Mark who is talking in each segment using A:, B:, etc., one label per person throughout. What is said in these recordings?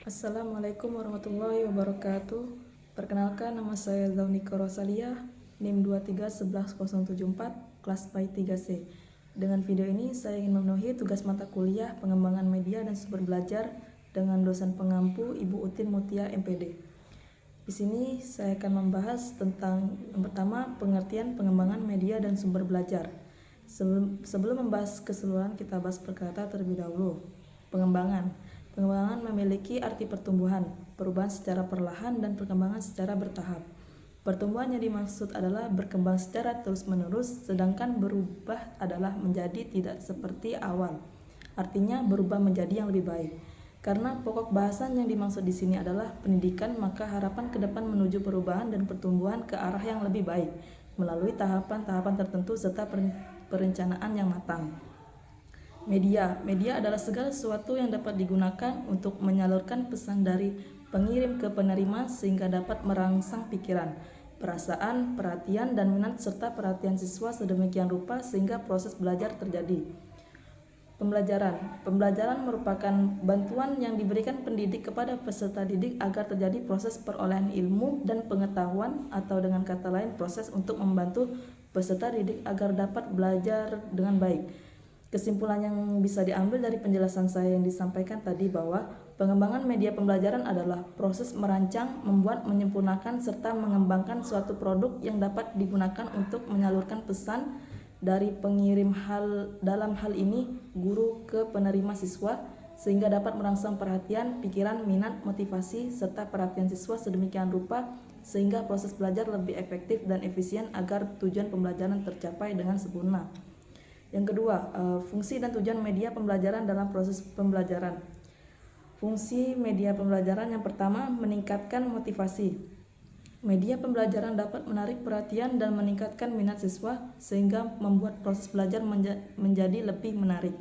A: Assalamualaikum warahmatullahi wabarakatuh. Perkenalkan, nama saya Zaunika Rosalia, NIM 2311074, kelas PAI 3C. Dengan video ini, saya ingin memenuhi tugas mata kuliah pengembangan media dan sumber belajar dengan dosen pengampu Ibu Utin Mutia MPD. Di sini saya akan membahas tentang yang pertama, pengertian pengembangan media dan sumber belajar. Sebelum membahas keseluruhan, kita bahas per kata terlebih dahulu. Pengembangan memiliki arti pertumbuhan, perubahan secara perlahan dan perkembangan secara bertahap. Pertumbuhan yang dimaksud adalah berkembang secara terus-menerus, sedangkan berubah adalah menjadi tidak seperti awal. Artinya berubah menjadi yang lebih baik. Karena pokok bahasan yang dimaksud di sini adalah pendidikan, maka harapan ke depan menuju perubahan dan pertumbuhan ke arah yang lebih baik melalui tahapan-tahapan tertentu serta perencanaan yang matang. Media adalah segala sesuatu yang dapat digunakan untuk menyalurkan pesan dari pengirim ke penerima sehingga dapat merangsang pikiran, perasaan, perhatian, dan minat serta perhatian siswa sedemikian rupa sehingga proses belajar terjadi. Pembelajaran merupakan bantuan yang diberikan pendidik kepada peserta didik agar terjadi proses perolehan ilmu dan pengetahuan, atau dengan kata lain proses untuk membantu peserta didik agar dapat belajar dengan baik. Kesimpulan yang bisa diambil dari penjelasan saya yang disampaikan tadi bahwa pengembangan media pembelajaran adalah proses merancang, membuat, menyempurnakan, serta mengembangkan suatu produk yang dapat digunakan untuk menyalurkan pesan dari pengirim dalam hal ini guru ke penerima siswa sehingga dapat merangsang perhatian, pikiran, minat, motivasi, serta perhatian siswa sedemikian rupa sehingga proses belajar lebih efektif dan efisien agar tujuan pembelajaran tercapai dengan sempurna. Yang kedua, fungsi dan tujuan media pembelajaran dalam proses pembelajaran. Fungsi media pembelajaran yang pertama, meningkatkan motivasi. Media pembelajaran dapat menarik perhatian dan meningkatkan minat siswa sehingga membuat proses belajar menjadi lebih menarik.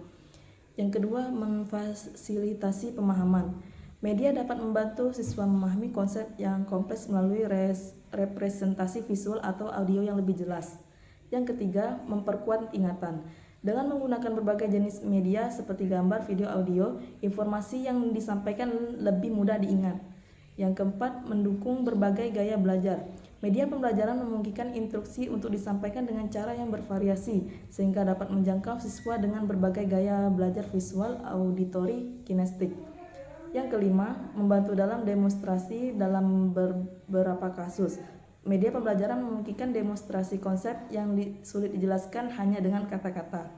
A: Yang kedua, memfasilitasi pemahaman. Media dapat membantu siswa memahami konsep yang kompleks melalui representasi visual atau audio yang lebih jelas. Yang ketiga, memperkuat ingatan. Dengan menggunakan berbagai jenis media seperti gambar, video, audio, informasi yang disampaikan lebih mudah diingat. Yang keempat, mendukung berbagai gaya belajar. Media pembelajaran memungkinkan instruksi untuk disampaikan dengan cara yang bervariasi, sehingga dapat menjangkau siswa dengan berbagai gaya belajar visual, auditori, kinestik. Yang kelima, membantu dalam demonstrasi dalam beberapa kasus. Media pembelajaran memungkinkan demonstrasi konsep yang sulit dijelaskan hanya dengan kata-kata.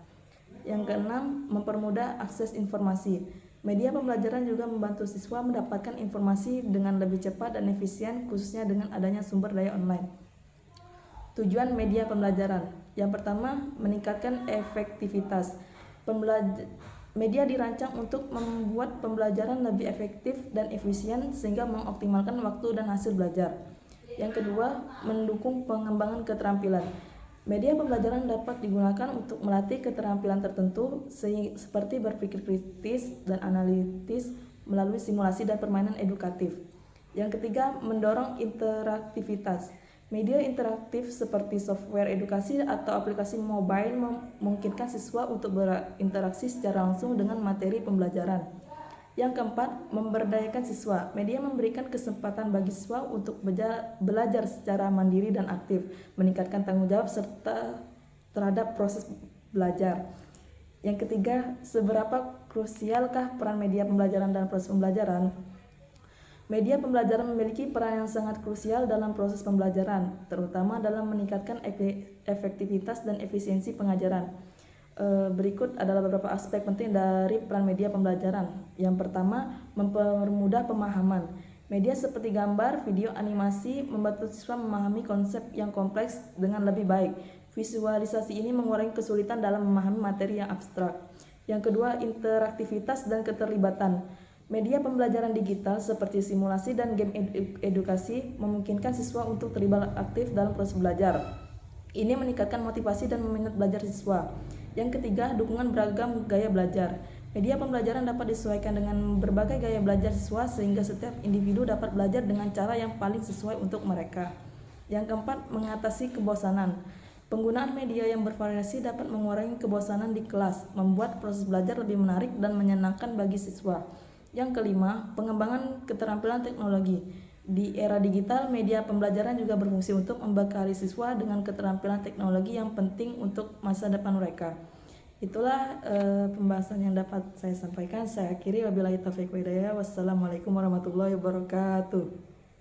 A: Yang keenam, mempermudah akses informasi. Media pembelajaran juga membantu siswa mendapatkan informasi dengan lebih cepat dan efisien, khususnya dengan adanya sumber daya online. Tujuan media pembelajaran. Yang pertama, meningkatkan efektivitas. Media dirancang untuk membuat pembelajaran lebih efektif dan efisien sehingga mengoptimalkan waktu dan hasil belajar. Yang kedua, mendukung pengembangan keterampilan. Media pembelajaran dapat digunakan untuk melatih keterampilan tertentu seperti berpikir kritis dan analitis melalui simulasi dan permainan edukatif. Yang ketiga, mendorong interaktivitas. Media interaktif seperti software edukasi atau aplikasi mobile memungkinkan siswa untuk berinteraksi secara langsung dengan materi pembelajaran. Yang keempat, memberdayakan siswa. Media memberikan kesempatan bagi siswa untuk belajar secara mandiri dan aktif, meningkatkan tanggung jawab serta terhadap proses belajar. Yang ketiga, seberapa krusialkah peran media pembelajaran dalam proses pembelajaran? Media pembelajaran memiliki peran yang sangat krusial dalam proses pembelajaran, terutama dalam meningkatkan efektivitas dan efisiensi pengajaran. Berikut adalah beberapa aspek penting dari peran media pembelajaran. Yang pertama, mempermudah pemahaman. Media seperti gambar, video, animasi membantu siswa memahami konsep yang kompleks dengan lebih baik. Visualisasi ini mengurangi kesulitan dalam memahami materi yang abstrak. Yang kedua, interaktivitas dan keterlibatan. Media pembelajaran digital seperti simulasi dan game edukasi memungkinkan siswa untuk terlibat aktif dalam proses belajar. Ini meningkatkan motivasi dan minat belajar siswa. Yang ketiga, dukungan beragam gaya belajar. Media pembelajaran dapat disesuaikan dengan berbagai gaya belajar siswa sehingga setiap individu dapat belajar dengan cara yang paling sesuai untuk mereka. Yang keempat, mengatasi kebosanan. Penggunaan media yang bervariasi dapat mengurangi kebosanan di kelas, membuat proses belajar lebih menarik dan menyenangkan bagi siswa. Yang kelima, pengembangan keterampilan teknologi. Di era digital, media pembelajaran juga berfungsi untuk membekali siswa dengan keterampilan teknologi yang penting untuk masa depan mereka. Itulah pembahasan yang dapat saya sampaikan. Saya akhiri, wabillahi taufiq wa hidayah. Wassalamualaikum warahmatullahi wabarakatuh.